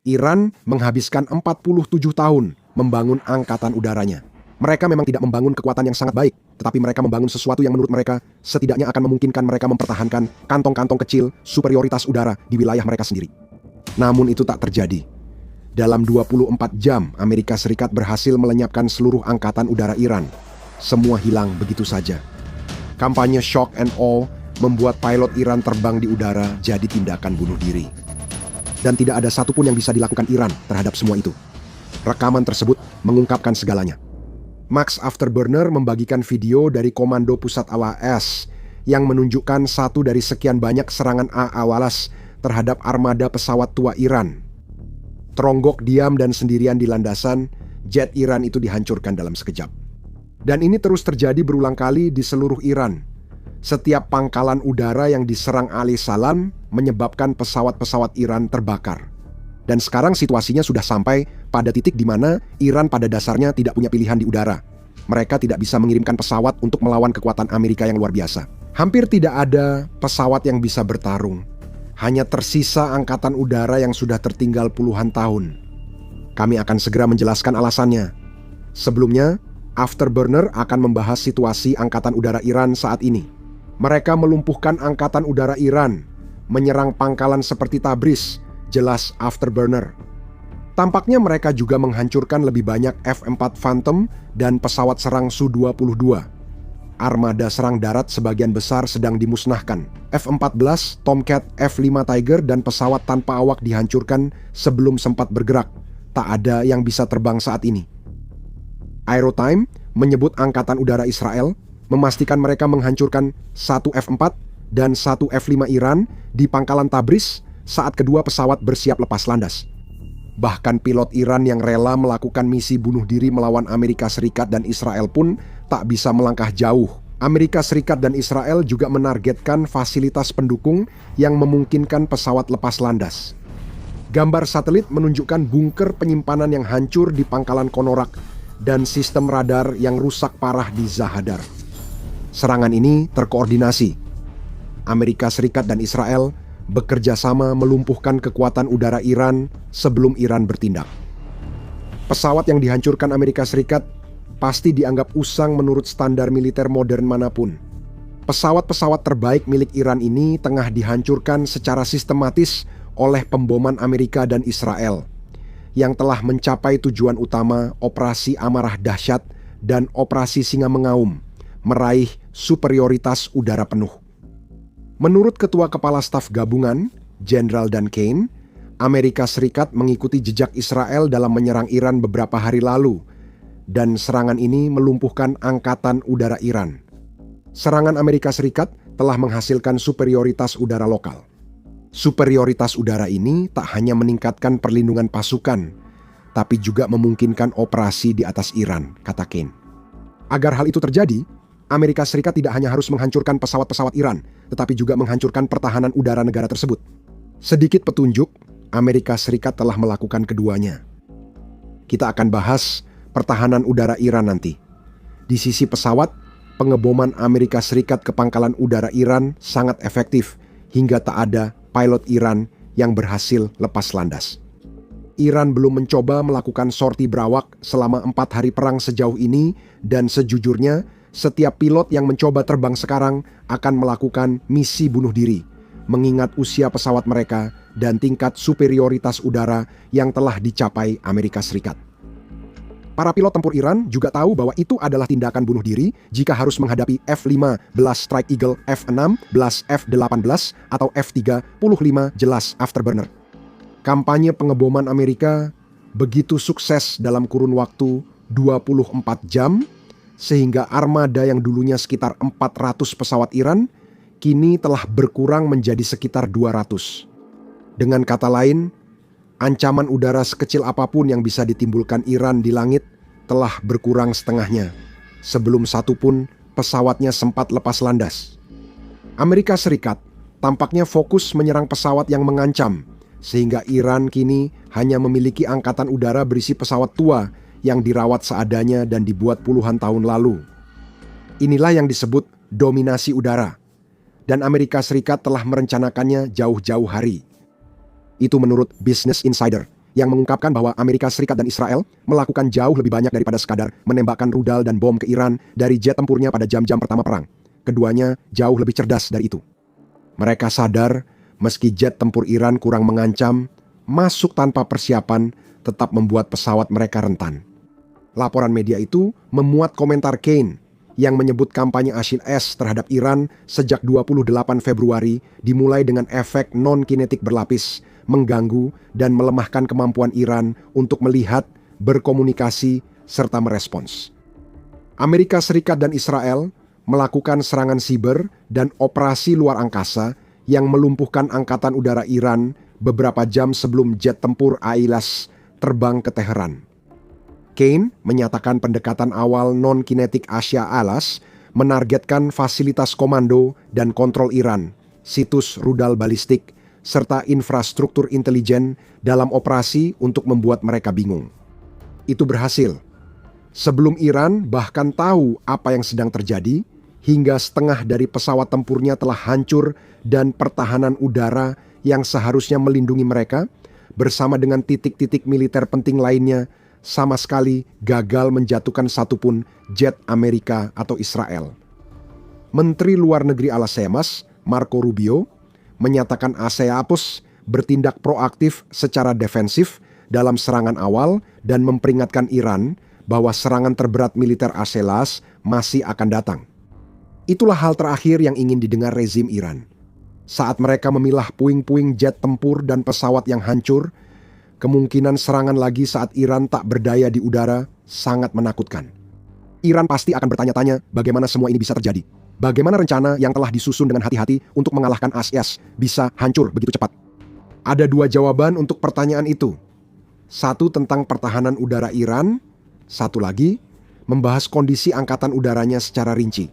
Iran menghabiskan 47 tahun membangun angkatan udaranya. Mereka memang tidak membangun kekuatan yang sangat baik, tetapi mereka membangun sesuatu yang menurut mereka setidaknya akan memungkinkan mereka mempertahankan kantong-kantong kecil superioritas udara di wilayah mereka sendiri. Namun itu tak terjadi. Dalam 24 jam, Amerika Serikat berhasil melenyapkan seluruh angkatan udara Iran. Semua hilang begitu saja. Kampanye shock and awe membuat pilot Iran terbang di udara jadi tindakan bunuh diri. Dan tidak ada satupun yang bisa dilakukan Iran terhadap semua itu. Rekaman tersebut mengungkapkan segalanya. Max Afterburner membagikan video dari Komando Pusat AWACS yang menunjukkan satu dari sekian banyak serangan AWACS terhadap armada pesawat tua Iran. Teronggok diam dan sendirian di landasan, jet Iran itu dihancurkan dalam sekejap. Dan ini terus terjadi berulang kali di seluruh Iran. Setiap pangkalan udara yang diserang alih salam menyebabkan pesawat-pesawat Iran terbakar. Dan sekarang situasinya sudah sampai pada titik di mana Iran pada dasarnya tidak punya pilihan di udara. Mereka tidak bisa mengirimkan pesawat untuk melawan kekuatan Amerika yang luar biasa. Hampir tidak ada pesawat yang bisa bertarung. Hanya tersisa angkatan udara yang sudah tertinggal puluhan tahun. Kami akan segera menjelaskan alasannya. Sebelumnya, Afterburner akan membahas situasi angkatan udara Iran saat ini. Mereka melumpuhkan angkatan udara Iran, menyerang pangkalan seperti Tabriz, jelas Afterburner. Tampaknya mereka juga menghancurkan lebih banyak F-4 Phantom dan pesawat serang Su-22. Armada serang darat sebagian besar sedang dimusnahkan. F-14, Tomcat, F-5 Tiger dan pesawat tanpa awak dihancurkan sebelum sempat bergerak. Tak ada yang bisa terbang saat ini. Aerotime menyebut angkatan udara Israel memastikan mereka menghancurkan satu F-4 dan satu F-5 Iran di pangkalan Tabriz saat kedua pesawat bersiap lepas landas. Bahkan pilot Iran yang rela melakukan misi bunuh diri melawan Amerika Serikat dan Israel pun tak bisa melangkah jauh. Amerika Serikat dan Israel juga menargetkan fasilitas pendukung yang memungkinkan pesawat lepas landas. Gambar satelit menunjukkan bunker penyimpanan yang hancur di pangkalan Konorak dan sistem radar yang rusak parah di Zahadar. Serangan ini terkoordinasi. Amerika Serikat dan Israel bekerja sama melumpuhkan kekuatan udara Iran sebelum Iran bertindak. Pesawat yang dihancurkan Amerika Serikat pasti dianggap usang menurut standar militer modern manapun. Pesawat-pesawat terbaik milik Iran ini tengah dihancurkan secara sistematis oleh pemboman Amerika dan Israel yang telah mencapai tujuan utama Operasi Amarah Dahsyat dan Operasi Singa Mengaum, meraih superioritas udara penuh. Menurut Ketua Kepala Staf Gabungan, Jenderal Dan Kane, Amerika Serikat mengikuti jejak Israel dalam menyerang Iran beberapa hari lalu, dan serangan ini melumpuhkan angkatan udara Iran. Serangan Amerika Serikat telah menghasilkan superioritas udara lokal. Superioritas udara ini tak hanya meningkatkan perlindungan pasukan, tapi juga memungkinkan operasi di atas Iran, kata Kane. Agar hal itu terjadi, Amerika Serikat tidak hanya harus menghancurkan pesawat-pesawat Iran, tetapi juga menghancurkan pertahanan udara negara tersebut. Sedikit petunjuk, Amerika Serikat telah melakukan keduanya. Kita akan bahas pertahanan udara Iran nanti. Di sisi pesawat, pengeboman Amerika Serikat ke pangkalan udara Iran sangat efektif, hingga tak ada pilot Iran yang berhasil lepas landas. Iran belum mencoba melakukan sorti berawak selama 4 hari perang sejauh ini, dan sejujurnya, setiap pilot yang mencoba terbang sekarang akan melakukan misi bunuh diri, mengingat usia pesawat mereka dan tingkat superioritas udara yang telah dicapai Amerika Serikat. Para pilot tempur Iran juga tahu bahwa itu adalah tindakan bunuh diri jika harus menghadapi F-15 Strike Eagle, F-16, F-18, atau F-35, jelas Afterburner. Kampanye pengeboman Amerika begitu sukses dalam kurun waktu 24 jam, sehingga armada yang dulunya sekitar 400 pesawat Iran, kini telah berkurang menjadi sekitar 200. Dengan kata lain, ancaman udara sekecil apapun yang bisa ditimbulkan Iran di langit telah berkurang setengahnya, sebelum satu pun pesawatnya sempat lepas landas. Amerika Serikat tampaknya fokus menyerang pesawat yang mengancam, sehingga Iran kini hanya memiliki angkatan udara berisi pesawat tua yang dirawat seadanya dan dibuat puluhan tahun lalu. Inilah yang disebut dominasi udara, dan Amerika Serikat telah merencanakannya jauh-jauh hari. Itu menurut Business Insider, yang mengungkapkan bahwa Amerika Serikat dan Israel melakukan jauh lebih banyak daripada sekadar menembakkan rudal dan bom ke Iran dari jet tempurnya pada jam-jam pertama perang. Keduanya jauh lebih cerdas dari itu. Mereka sadar meski jet tempur Iran kurang mengancam, masuk tanpa persiapan tetap membuat pesawat mereka rentan. Laporan media itu memuat komentar Kane yang menyebut kampanye Ashil S terhadap Iran sejak 28 Februari dimulai dengan efek non-kinetik berlapis, mengganggu dan melemahkan kemampuan Iran untuk melihat, berkomunikasi, serta merespons. Amerika Serikat dan Israel melakukan serangan siber dan operasi luar angkasa yang melumpuhkan angkatan udara Iran beberapa jam sebelum jet tempur AILAS terbang ke Teheran. Kane menyatakan pendekatan awal non-kinetik Asia ALAS menargetkan fasilitas komando dan kontrol Iran, situs rudal balistik, serta infrastruktur intelijen dalam operasi untuk membuat mereka bingung. Itu berhasil. Sebelum Iran bahkan tahu apa yang sedang terjadi, hingga setengah dari pesawat tempurnya telah hancur dan pertahanan udara yang seharusnya melindungi mereka, bersama dengan titik-titik militer penting lainnya, sama sekali gagal menjatuhkan satupun jet Amerika atau Israel. Menteri Luar Negeri ASEAN, Marco Rubio, menyatakan ASEAN bertindak proaktif secara defensif dalam serangan awal dan memperingatkan Iran bahwa serangan terberat militer ASEAN masih akan datang. Itulah hal terakhir yang ingin didengar rezim Iran. Saat mereka memilah puing-puing jet tempur dan pesawat yang hancur, kemungkinan serangan lagi saat Iran tak berdaya di udara sangat menakutkan. Iran pasti akan bertanya-tanya bagaimana semua ini bisa terjadi. Bagaimana rencana yang telah disusun dengan hati-hati untuk mengalahkan IS bisa hancur begitu cepat. Ada dua jawaban untuk pertanyaan itu. Satu tentang pertahanan udara Iran, satu lagi membahas kondisi angkatan udaranya secara rinci.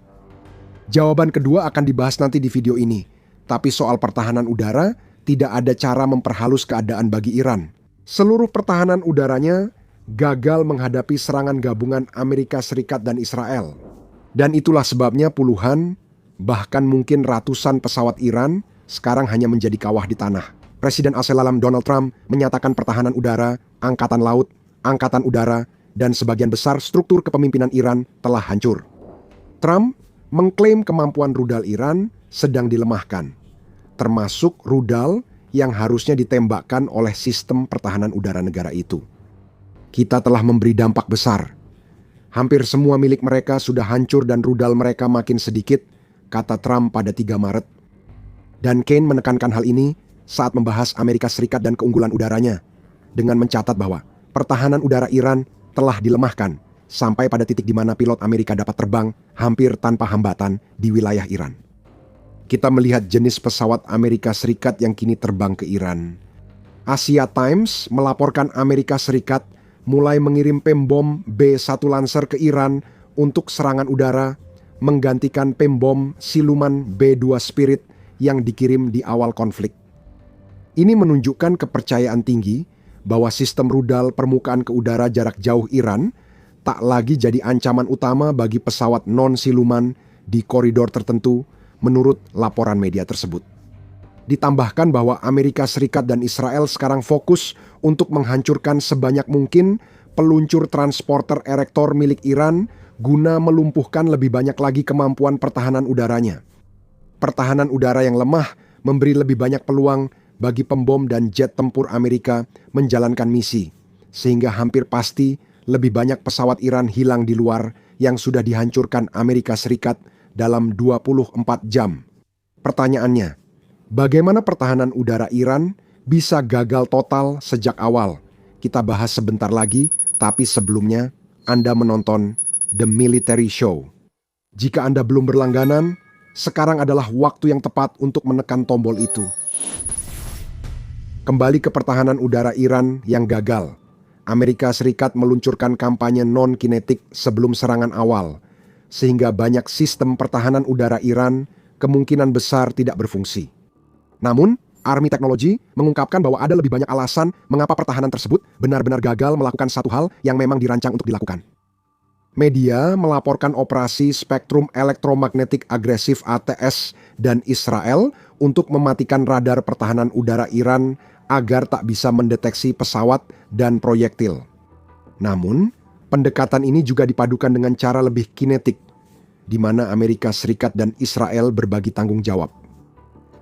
Jawaban kedua akan dibahas nanti di video ini. Tapi soal pertahanan udara, tidak ada cara memperhalus keadaan bagi Iran. Seluruh pertahanan udaranya gagal menghadapi serangan gabungan Amerika Serikat dan Israel. Dan itulah sebabnya puluhan, bahkan mungkin ratusan pesawat Iran sekarang hanya menjadi kawah di tanah. Presiden ASEAN Donald Trump menyatakan pertahanan udara, angkatan laut, angkatan udara, dan sebagian besar struktur kepemimpinan Iran telah hancur. Trump mengklaim kemampuan rudal Iran sedang dilemahkan, termasuk rudal yang harusnya ditembakkan oleh sistem pertahanan udara negara itu. Kita telah memberi dampak besar. Hampir semua milik mereka sudah hancur dan rudal mereka makin sedikit, kata Trump pada 3 Maret. Dan Kane menekankan hal ini saat membahas Amerika Serikat dan keunggulan udaranya, dengan mencatat bahwa pertahanan udara Iran telah dilemahkan sampai pada titik di mana pilot Amerika dapat terbang hampir tanpa hambatan di wilayah Iran. Kita melihat jenis pesawat Amerika Serikat yang kini terbang ke Iran. Asia Times melaporkan Amerika Serikat mulai mengirim pembom B-1 Lancer ke Iran untuk serangan udara, menggantikan pembom siluman B-2 Spirit yang dikirim di awal konflik. Ini menunjukkan kepercayaan tinggi bahwa sistem rudal permukaan ke udara jarak jauh Iran tak lagi jadi ancaman utama bagi pesawat non-siluman di koridor tertentu, menurut laporan media tersebut. Ditambahkan bahwa Amerika Serikat dan Israel sekarang fokus untuk menghancurkan sebanyak mungkin peluncur transporter Erektor milik Iran guna melumpuhkan lebih banyak lagi kemampuan pertahanan udaranya. Pertahanan udara yang lemah memberi lebih banyak peluang bagi pembom dan jet tempur Amerika menjalankan misi, sehingga hampir pasti lebih banyak pesawat Iran hilang di luar yang sudah dihancurkan Amerika Serikat dalam 24 jam. Pertanyaannya, bagaimana pertahanan udara Iran bisa gagal total sejak awal? Kita bahas sebentar lagi, tapi sebelumnya Anda menonton The Military Show. Jika Anda belum berlangganan, sekarang adalah waktu yang tepat untuk menekan tombol itu. Kembali ke pertahanan udara Iran yang gagal. Amerika Serikat meluncurkan kampanye non-kinetik sebelum serangan awal, sehingga banyak sistem pertahanan udara Iran kemungkinan besar tidak berfungsi. Namun, Army Technology mengungkapkan bahwa ada lebih banyak alasan mengapa pertahanan tersebut benar-benar gagal melakukan satu hal yang memang dirancang untuk dilakukan. Media melaporkan operasi Spektrum Elektromagnetik Agresif ATS dan Israel untuk mematikan radar pertahanan udara Iran agar tak bisa mendeteksi pesawat dan proyektil. Namun, pendekatan ini juga dipadukan dengan cara lebih kinetik, di mana Amerika Serikat dan Israel berbagi tanggung jawab.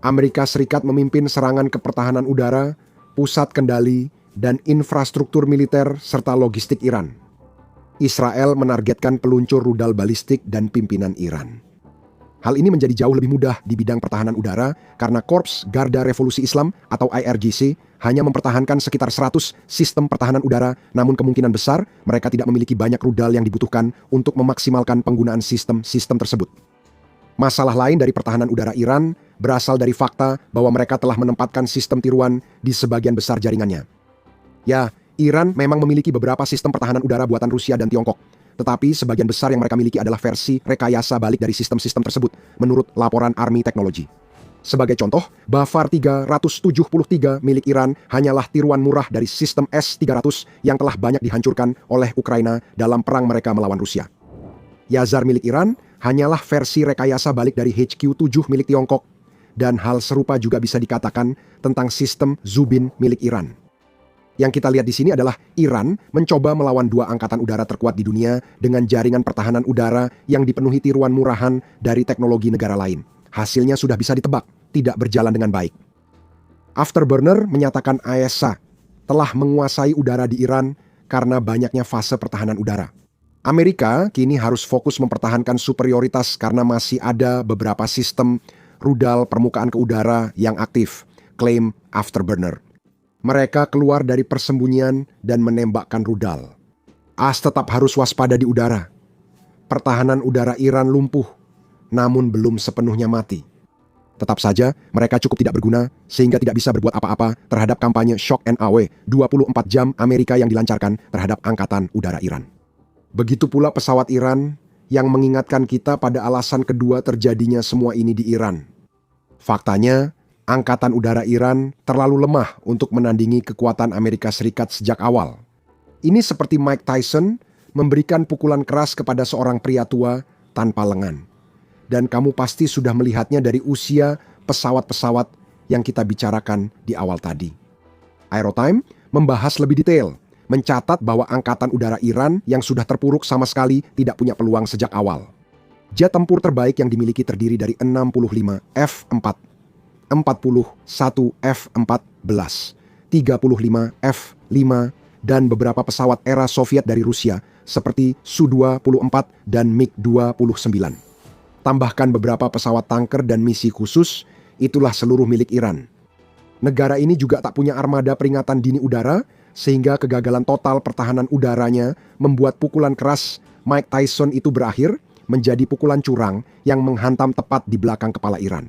Amerika Serikat memimpin serangan ke pertahanan udara, pusat kendali, dan infrastruktur militer serta logistik Iran. Israel menargetkan peluncur rudal balistik dan pimpinan Iran. Hal ini menjadi jauh lebih mudah di bidang pertahanan udara karena Korps Garda Revolusi Islam atau IRGC hanya mempertahankan sekitar 100 sistem pertahanan udara, namun kemungkinan besar mereka tidak memiliki banyak rudal yang dibutuhkan untuk memaksimalkan penggunaan sistem-sistem tersebut. Masalah lain dari pertahanan udara Iran berasal dari fakta bahwa mereka telah menempatkan sistem tiruan di sebagian besar jaringannya. Ya, Iran memang memiliki beberapa sistem pertahanan udara buatan Rusia dan Tiongkok, tetapi sebagian besar yang mereka miliki adalah versi rekayasa balik dari sistem-sistem tersebut, menurut laporan Army Technology. Sebagai contoh, Bafar 373 milik Iran hanyalah tiruan murah dari sistem S-300 yang telah banyak dihancurkan oleh Ukraina dalam perang mereka melawan Rusia. Yazar milik Iran hanyalah versi rekayasa balik dari HQ-7 milik Tiongkok, dan hal serupa juga bisa dikatakan tentang sistem Zubin milik Iran. Yang kita lihat di sini adalah Iran mencoba melawan dua angkatan udara terkuat di dunia dengan jaringan pertahanan udara yang dipenuhi tiruan murahan dari teknologi negara lain. Hasilnya sudah bisa ditebak, tidak berjalan dengan baik. Afterburner menyatakan AESA telah menguasai udara di Iran karena banyaknya fase pertahanan udara. Amerika kini harus fokus mempertahankan superioritas karena masih ada beberapa sistem rudal permukaan ke udara yang aktif, klaim Afterburner. Mereka keluar dari persembunyian dan menembakkan rudal. AS tetap harus waspada di udara. Pertahanan udara Iran lumpuh, namun belum sepenuhnya mati. Tetap saja, mereka cukup tidak berguna sehingga tidak bisa berbuat apa-apa terhadap kampanye Shock and Awe 24 jam Amerika yang dilancarkan terhadap angkatan udara Iran. Begitu pula pesawat Iran yang mengingatkan kita pada alasan kedua terjadinya semua ini di Iran. Faktanya, Angkatan Udara Iran terlalu lemah untuk menandingi kekuatan Amerika Serikat sejak awal. Ini seperti Mike Tyson memberikan pukulan keras kepada seorang pria tua tanpa lengan. Dan kamu pasti sudah melihatnya dari usia pesawat-pesawat yang kita bicarakan di awal tadi. Aerotime membahas lebih detail, mencatat bahwa Angkatan Udara Iran yang sudah terpuruk sama sekali tidak punya peluang sejak awal. Jet tempur terbaik yang dimiliki terdiri dari 65 F-4, 41 F-14, 35 F-5, dan beberapa pesawat era Soviet dari Rusia seperti Su-24 dan MiG-29. Tambahkan beberapa pesawat tanker dan misi khusus, itulah seluruh milik Iran. Negara ini juga tak punya armada peringatan dini udara, sehingga kegagalan total pertahanan udaranya membuat pukulan keras Mike Tyson itu berakhir menjadi pukulan curang yang menghantam tepat di belakang kepala Iran.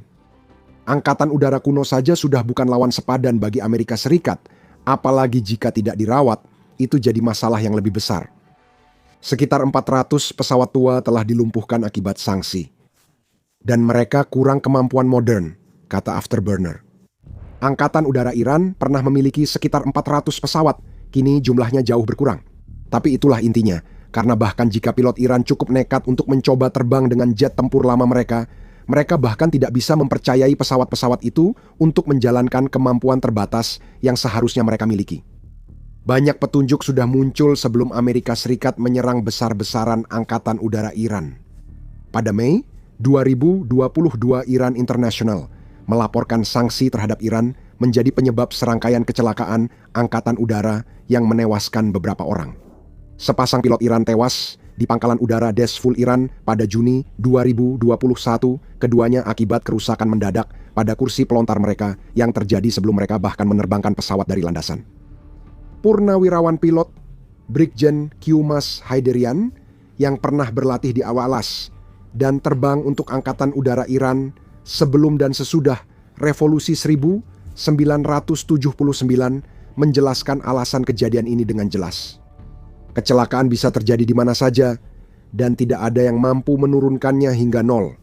Angkatan udara kuno saja sudah bukan lawan sepadan bagi Amerika Serikat, apalagi jika tidak dirawat, itu jadi masalah yang lebih besar. Sekitar 400 pesawat tua telah dilumpuhkan akibat sanksi. Dan mereka kurang kemampuan modern, kata Afterburner. Angkatan udara Iran pernah memiliki sekitar 400 pesawat, kini jumlahnya jauh berkurang. Tapi itulah intinya, karena bahkan jika pilot Iran cukup nekat untuk mencoba terbang dengan jet tempur lama mereka bahkan tidak bisa mempercayai pesawat-pesawat itu untuk menjalankan kemampuan terbatas yang seharusnya mereka miliki. Banyak petunjuk sudah muncul sebelum Amerika Serikat menyerang besar-besaran Angkatan Udara Iran. Pada Mei 2022, Iran International melaporkan sanksi terhadap Iran menjadi penyebab serangkaian kecelakaan Angkatan Udara yang menewaskan beberapa orang. Sepasang pilot Iran tewas di pangkalan udara Desful Iran pada Juni 2021, keduanya akibat kerusakan mendadak pada kursi pelontar mereka yang terjadi sebelum mereka bahkan menerbangkan pesawat dari landasan. Purnawirawan pilot Brigjen Q-Mas Haiderian yang pernah berlatih di Awalas dan terbang untuk Angkatan Udara Iran sebelum dan sesudah Revolusi 1979 menjelaskan alasan kejadian ini dengan jelas. Kecelakaan bisa terjadi di mana saja, dan tidak ada yang mampu menurunkannya hingga nol.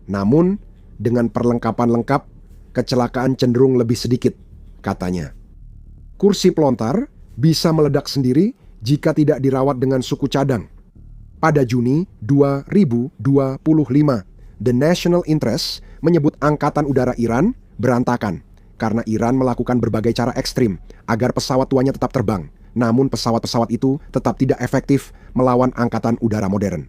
Namun, dengan perlengkapan lengkap, kecelakaan cenderung lebih sedikit, katanya. Kursi pelontar bisa meledak sendiri jika tidak dirawat dengan suku cadang. Pada Juni 2025, The National Interest menyebut Angkatan Udara Iran berantakan karena Iran melakukan berbagai cara ekstrim agar pesawat tuanya tetap terbang. Namun pesawat-pesawat itu tetap tidak efektif melawan angkatan udara modern.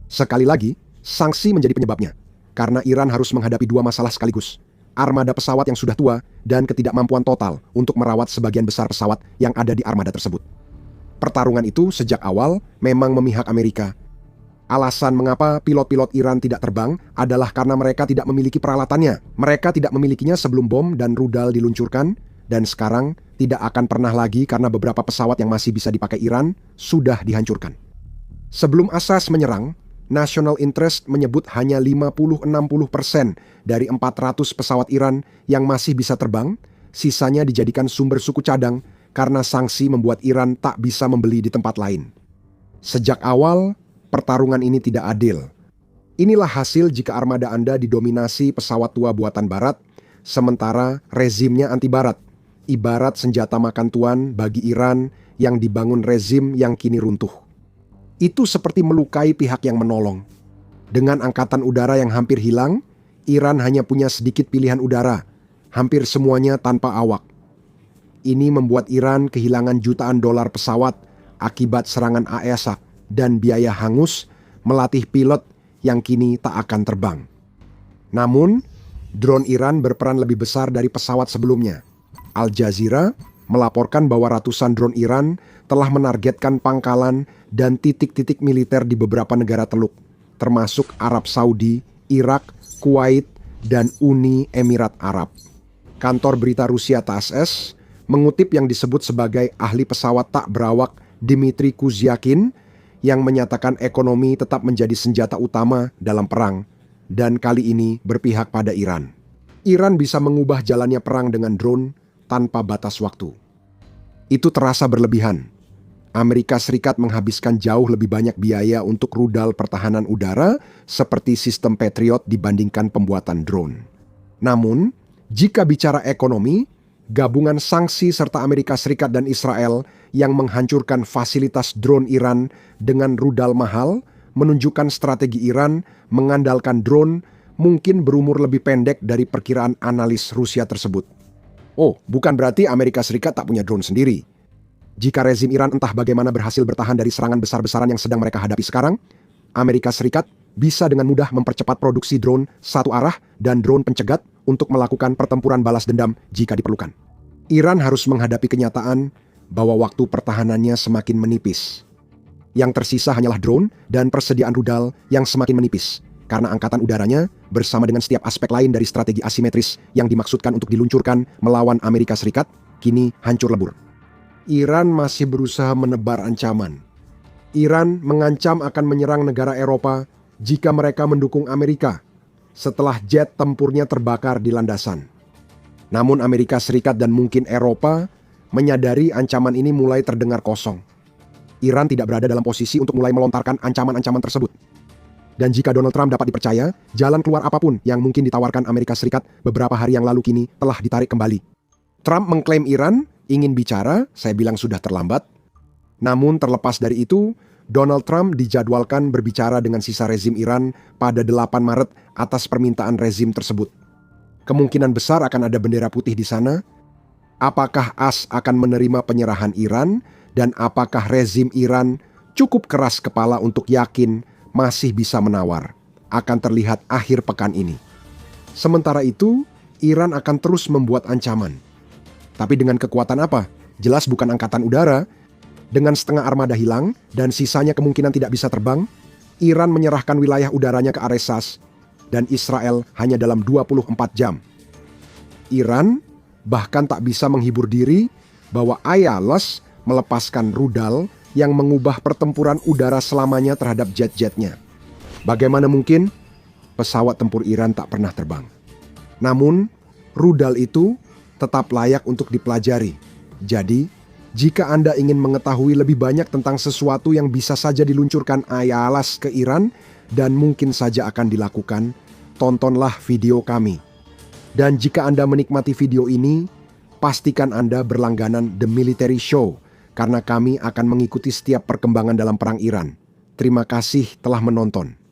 Sekali lagi, sanksi menjadi penyebabnya, karena Iran harus menghadapi dua masalah sekaligus. Armada pesawat yang sudah tua dan ketidakmampuan total untuk merawat sebagian besar pesawat yang ada di armada tersebut. Pertarungan itu sejak awal memang memihak Amerika. Alasan mengapa pilot-pilot Iran tidak terbang adalah karena mereka tidak memiliki peralatannya. Mereka tidak memilikinya sebelum bom dan rudal diluncurkan, dan sekarang tidak akan pernah lagi karena beberapa pesawat yang masih bisa dipakai Iran sudah dihancurkan. Sebelum Assas menyerang, National Interest menyebut hanya 50-60% dari 400 pesawat Iran yang masih bisa terbang, sisanya dijadikan sumber suku cadang karena sanksi membuat Iran tak bisa membeli di tempat lain. Sejak awal, pertarungan ini tidak adil. Inilah hasil jika armada Anda didominasi pesawat tua buatan Barat, sementara rezimnya anti-Barat, ibarat senjata makan tuan bagi Iran yang dibangun rezim yang kini runtuh. Itu seperti melukai pihak yang menolong. Dengan angkatan udara yang hampir hilang, Iran hanya punya sedikit pilihan udara, hampir semuanya tanpa awak. Ini membuat Iran kehilangan jutaan dolar pesawat akibat serangan AESA dan biaya hangus melatih pilot yang kini tak akan terbang. Namun, drone Iran berperan lebih besar dari pesawat sebelumnya. Al Jazeera melaporkan bahwa ratusan drone Iran telah menargetkan pangkalan dan titik-titik militer di beberapa negara Teluk, termasuk Arab Saudi, Irak, Kuwait, dan Uni Emirat Arab. Kantor berita Rusia TASS mengutip yang disebut sebagai ahli pesawat tak berawak Dmitry Kuzyakin yang menyatakan ekonomi tetap menjadi senjata utama dalam perang, dan kali ini berpihak pada Iran. Iran bisa mengubah jalannya perang dengan drone tanpa batas waktu. Itu terasa berlebihan. Amerika Serikat menghabiskan jauh lebih banyak biaya untuk rudal pertahanan udara seperti sistem Patriot dibandingkan pembuatan drone. Namun, jika bicara ekonomi, gabungan sanksi serta Amerika Serikat dan Israel yang menghancurkan fasilitas drone Iran dengan rudal mahal menunjukkan strategi Iran mengandalkan drone mungkin berumur lebih pendek dari perkiraan analis Rusia tersebut. Oh, bukan berarti Amerika Serikat tak punya drone sendiri. Jika rezim Iran entah bagaimana berhasil bertahan dari serangan besar-besaran yang sedang mereka hadapi sekarang, Amerika Serikat bisa dengan mudah mempercepat produksi drone satu arah dan drone pencegat untuk melakukan pertempuran balas dendam jika diperlukan. Iran harus menghadapi kenyataan bahwa waktu pertahanannya semakin menipis. Yang tersisa hanyalah drone dan persediaan rudal yang semakin menipis, karena angkatan udaranya bersama dengan setiap aspek lain dari strategi asimetris yang dimaksudkan untuk diluncurkan melawan Amerika Serikat, kini hancur lebur. Iran masih berusaha menebar ancaman. Iran mengancam akan menyerang negara Eropa jika mereka mendukung Amerika setelah jet tempurnya terbakar di landasan. Namun Amerika Serikat dan mungkin Eropa menyadari ancaman ini mulai terdengar kosong. Iran tidak berada dalam posisi untuk mulai melontarkan ancaman-ancaman tersebut. Dan jika Donald Trump dapat dipercaya, jalan keluar apapun yang mungkin ditawarkan Amerika Serikat beberapa hari yang lalu kini telah ditarik kembali. Trump mengklaim Iran ingin bicara, saya bilang sudah terlambat. Namun terlepas dari itu, Donald Trump dijadwalkan berbicara dengan sisa rezim Iran pada 8 Maret atas permintaan rezim tersebut. Kemungkinan besar akan ada bendera putih di sana. Apakah AS akan menerima penyerahan Iran? Dan apakah rezim Iran cukup keras kepala untuk yakin masih bisa menawar? Akan terlihat akhir pekan ini. Sementara itu, Iran akan terus membuat ancaman. Tapi dengan kekuatan apa? Jelas bukan angkatan udara. Dengan setengah armada hilang dan sisanya kemungkinan tidak bisa terbang, Iran menyerahkan wilayah udaranya ke Aresas dan Israel hanya dalam 24 jam. Iran bahkan tak bisa menghibur diri bahwa Ayalon melepaskan rudal yang mengubah pertempuran udara selamanya terhadap jet-jetnya. Bagaimana mungkin? Pesawat tempur Iran tak pernah terbang. Namun, rudal itu tetap layak untuk dipelajari. Jadi, jika Anda ingin mengetahui lebih banyak tentang sesuatu yang bisa saja diluncurkan Ayalon ke Iran dan mungkin saja akan dilakukan, tontonlah video kami. Dan jika Anda menikmati video ini, pastikan Anda berlangganan The Military Show karena kami akan mengikuti setiap perkembangan dalam perang Iran. Terima kasih telah menonton.